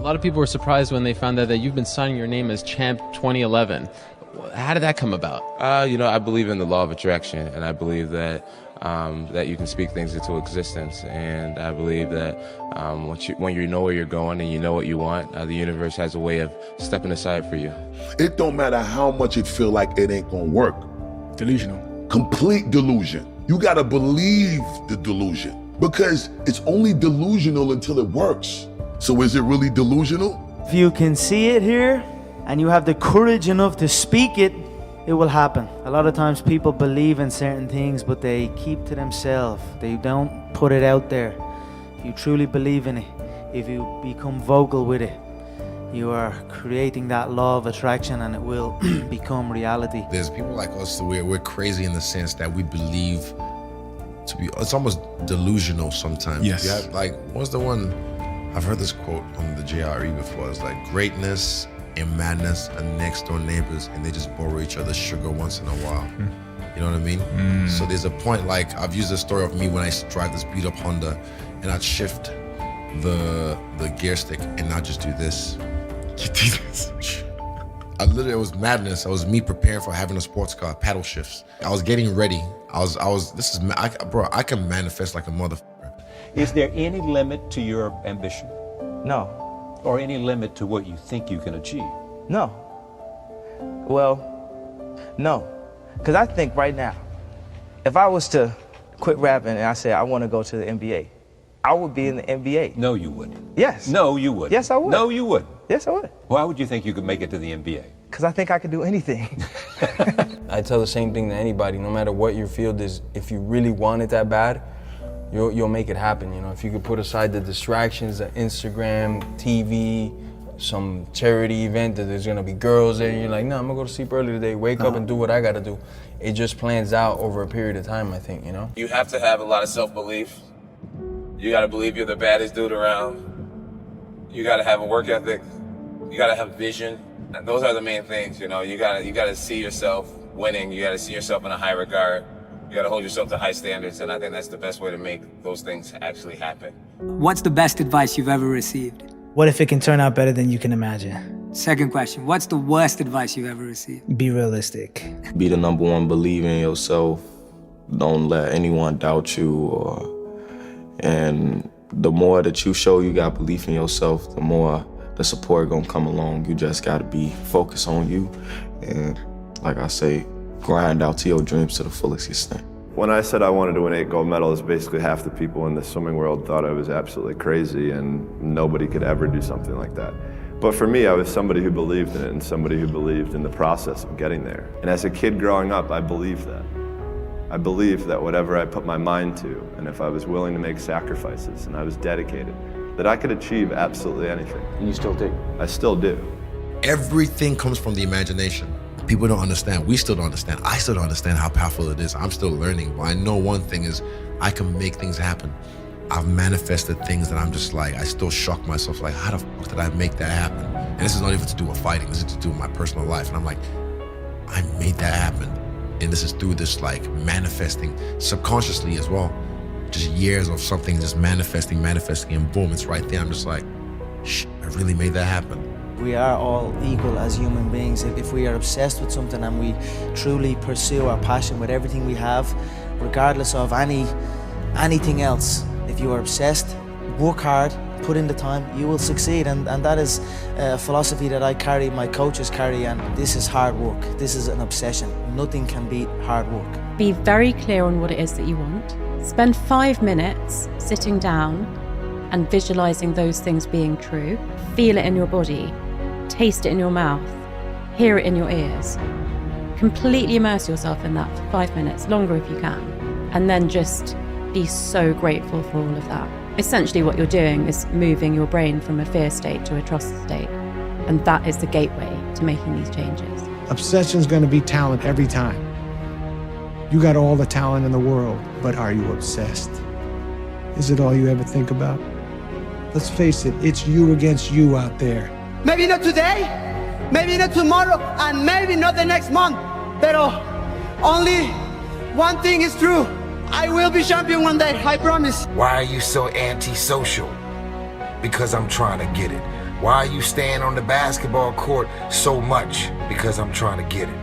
A lot of people were surprised when they found out that you've been signing your name as Champ 2011. How did that come about? I believe in the law of attraction, and I believe that that you can speak things into existence. And I believe that when you know where you're going and you know what you want, the universe has a way of stepping aside for you. It don't matter how much it feel like it ain't gonna work. Delusional. Complete delusion. You gotta believe the delusion, because it's only delusional until it works. So is it really delusional? If you can see it here and you have the courage enough to speak it, it will happen. A lot of times people believe in certain things, but they keep to themselves. They don't put it out there. If you truly believe in it, if you become vocal with it, you are creating that law of attraction, and it will become reality. There's people like us, we're crazy in the sense that we believe it's almost delusional sometimes. Yes. What's the one, I've heard this quote on the JRE before, it's like, greatness and madness are next door neighbors, and they just borrow each other's sugar once in a while. You know what I mean? So there's a point, like, I've used the story of me when I used to drive this beat up Honda, and I'd shift the gear stick and not just do this. It was madness. It was me preparing for having a sports car, paddle shifts. I was getting ready. I can manifest like a motherfucker. Is there any limit to your ambition? No. Or any limit to what you think you can achieve? No. Well, no. Because I think right now, if I was to quit rapping and I said I want to go to the NBA, I would be in the NBA. No, you wouldn't. Yes. No, you wouldn't. Yes, I would. No, you wouldn't. Yes, I would. Why would you think you could make it to the NBA? Because I think I could do anything. I tell the same thing to anybody, no matter what your field is, if you really want it that bad, you'll make it happen. You know, if you could put aside the distractions, the Instagram, TV, some charity event that there's gonna be girls there, and you're like, no, I'm gonna go to sleep early today, wake up and do what I gotta do. It just plans out over a period of time, I think, you know? You have to have a lot of self-belief. You gotta believe you're the baddest dude around. You gotta have a work ethic. You gotta have vision. And those are the main things, you know? You gotta see yourself winning. You gotta see yourself in a high regard. You gotta hold yourself to high standards, and I think that's the best way to make those things actually happen. What's the best advice you've ever received? What if it can turn out better than you can imagine? Second question, what's the worst advice you've ever received? Be realistic. Be the number one, believe in yourself. Don't let anyone doubt you. And the more that you show you got belief in yourself, the more the support gonna come along. You just gotta be focused on you. And like I say, grind out to your dreams to the fullest extent. When I said I wanted to win 8 gold medals, basically half the people in the swimming world thought I was absolutely crazy and nobody could ever do something like that. But for me, I was somebody who believed in it and somebody who believed in the process of getting there. And as a kid growing up, I believed that. I believed that whatever I put my mind to, and if I was willing to make sacrifices and I was dedicated, that I could achieve absolutely anything. And you still do? I still do. Everything comes from the imagination. People don't understand. We still don't understand. I still don't understand how powerful it is. I'm still learning, but I know one thing is I can make things happen. I've manifested things that I'm just like, I still shock myself, like, how the fuck did I make that happen? And this is not even to do with fighting, this is to do with my personal life. And I'm like, I made that happen. And this is through this like manifesting subconsciously as well. Just years of something just manifesting, and boom, it's right there. I'm just like, shit, I really made that happen. We are all equal as human beings. If we are obsessed with something and we truly pursue our passion with everything we have, regardless of anything else, if you are obsessed, work hard, put in the time, you will succeed. And that is a philosophy that I carry, my coaches carry, and this is hard work. This is an obsession. Nothing can beat hard work. Be very clear on what it is that you want. Spend 5 minutes sitting down and visualizing those things being true. Feel it in your body, taste it in your mouth, hear it in your ears. Completely immerse yourself in that for 5 minutes, longer if you can. And then just be so grateful for all of that. Essentially what you're doing is moving your brain from a fear state to a trust state. And that is the gateway to making these changes. Obsession's gonna be talent every time. You got all the talent in the world, but are you obsessed? Is it all you ever think about? Let's face it, it's you against you out there. Maybe not today, maybe not tomorrow, and maybe not the next month. Pero only one thing is true. I will be champion one day, I promise. Why are you so antisocial? Because I'm trying to get it. Why are you staying on the basketball court so much? Because I'm trying to get it.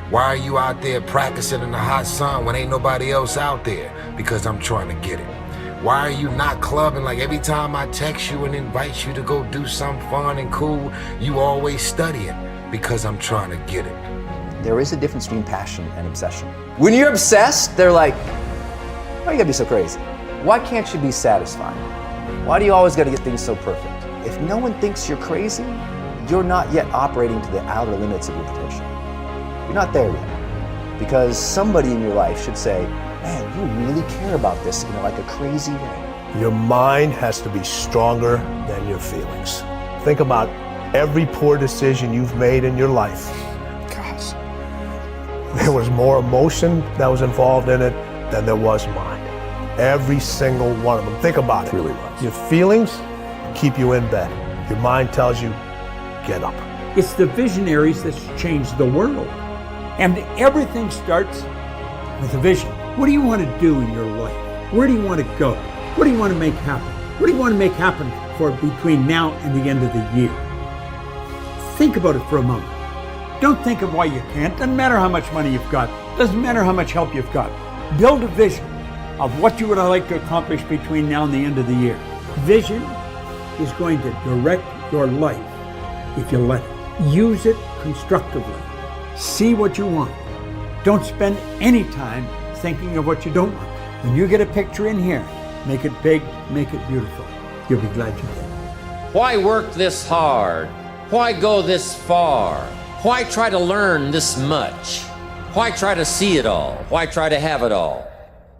Why are you out there practicing in the hot sun when ain't nobody else out there? Because I'm trying to get it. Why are you not clubbing? Like every time I text you and invite you to go do something fun and cool, you always studying. Because I'm trying to get it. There is a difference between passion and obsession. When you're obsessed, they're like, why you gotta be so crazy? Why can't you be satisfied? Why do you always gotta get things so perfect? If no one thinks you're crazy, you're not yet operating to the outer limits of your potential. You're not there yet. Because somebody in your life should say, man, you really care about this in like a crazy way. Your mind has to be stronger than your feelings. Think about every poor decision you've made in your life. Gosh. There was more emotion that was involved in it than there was mind. Every single one of them. Think about it. Really was. Your feelings keep you in bed. Your mind tells you, get up. It's the visionaries that change the world. And everything starts with a vision. What do you want to do in your life? Where do you want to go? What do you want to make happen? What do you want to make happen for between now and the end of the year? Think about it for a moment. Don't think of why you can't. Doesn't matter how much money you've got. Doesn't matter how much help you've got. Build a vision of what you would like to accomplish between now and the end of the year. Vision is going to direct your life if you let it. Use it constructively. See what you want. Don't spend any time thinking of what you don't want. When you get a picture in here, make it big, make it beautiful. You'll be glad you did. Why work this hard? Why go this far? Why try to learn this much? Why try to see it all? Why try to have it all?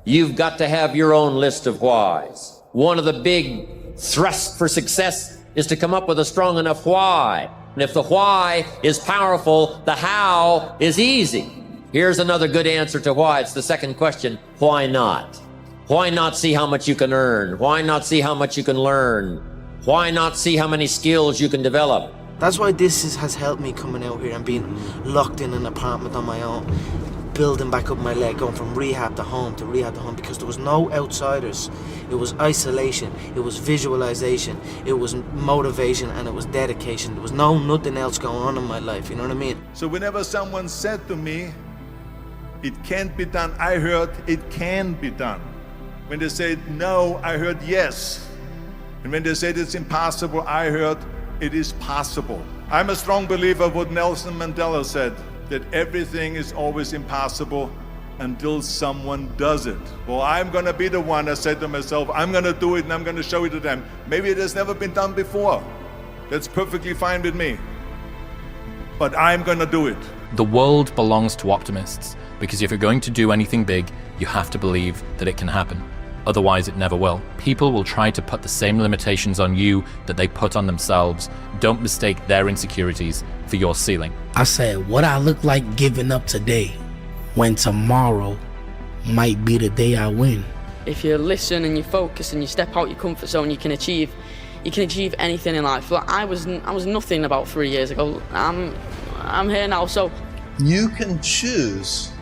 You've got to have your own list of whys. One of the big thrusts for success is to come up with a strong enough why. And if the why is powerful, the how is easy. Here's another good answer to why. It's the second question. Why not? Why not see how much you can earn? Why not see how much you can learn? Why not see how many skills you can develop? That's why this has helped me coming out here and being locked in an apartment on my own, building back up my leg, going from rehab to home to rehab to home, because there was no outsiders. It was isolation, it was visualization, it was motivation, and it was dedication. There was nothing else going on in my life, you know what I mean? So whenever someone said to me, it can't be done, I heard it can be done. When they said no, I heard yes. And when they said it's impossible, I heard it is possible. I'm a strong believer of what Nelson Mandela said, that everything is always impossible until someone does it. Well, I'm gonna be the one that said to myself, I'm gonna do it and I'm gonna show it to them. Maybe it has never been done before. That's perfectly fine with me. But I'm gonna do it. The world belongs to optimists, because if you're going to do anything big, you have to believe that it can happen. Otherwise, it never will. People will try to put the same limitations on you that they put on themselves. Don't mistake their insecurities for your ceiling. I said, what I look like giving up today when tomorrow might be the day I win. If you listen and you focus and you step out your comfort zone, you can achieve anything in life. Like I was nothing about 3 years ago. I'm here now, so. You can choose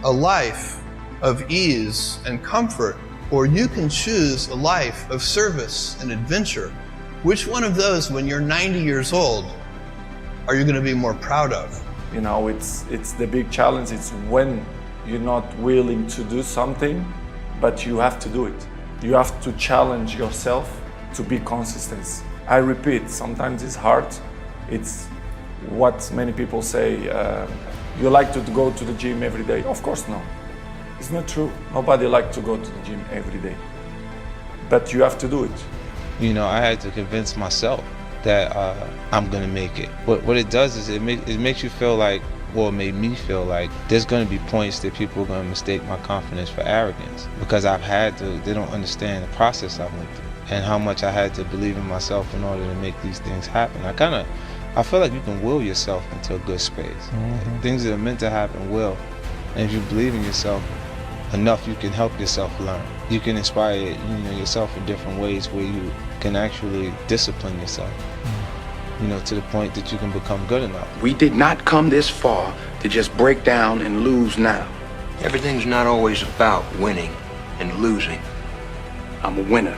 a life of ease and comfort, or you can choose a life of service and adventure. Which one of those, when you're 90 years old, are you going to be more proud of? You know, it's the big challenge. It's when you're not willing to do something, but you have to do it. You have to challenge yourself to be consistent. I repeat, sometimes it's hard. It's what many people say, you like to go to the gym every day. Of course not. It's not true. Nobody likes to go to the gym every day. But you have to do it. You know, I had to convince myself that I'm gonna make it. What it does is it makes you feel like, well, it made me feel like there's gonna be points that people are gonna mistake my confidence for arrogance, because they don't understand the process I went through and how much I had to believe in myself in order to make these things happen. I feel like you can will yourself into a good space. Mm-hmm. Things that are meant to happen will. And if you believe in yourself enough, you can help yourself learn. You can inspire yourself in different ways where you can actually discipline yourself, to the point that you can become good enough. We did not come this far to just break down and lose now. Everything's not always about winning and losing. I'm a winner.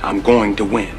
I'm going to win.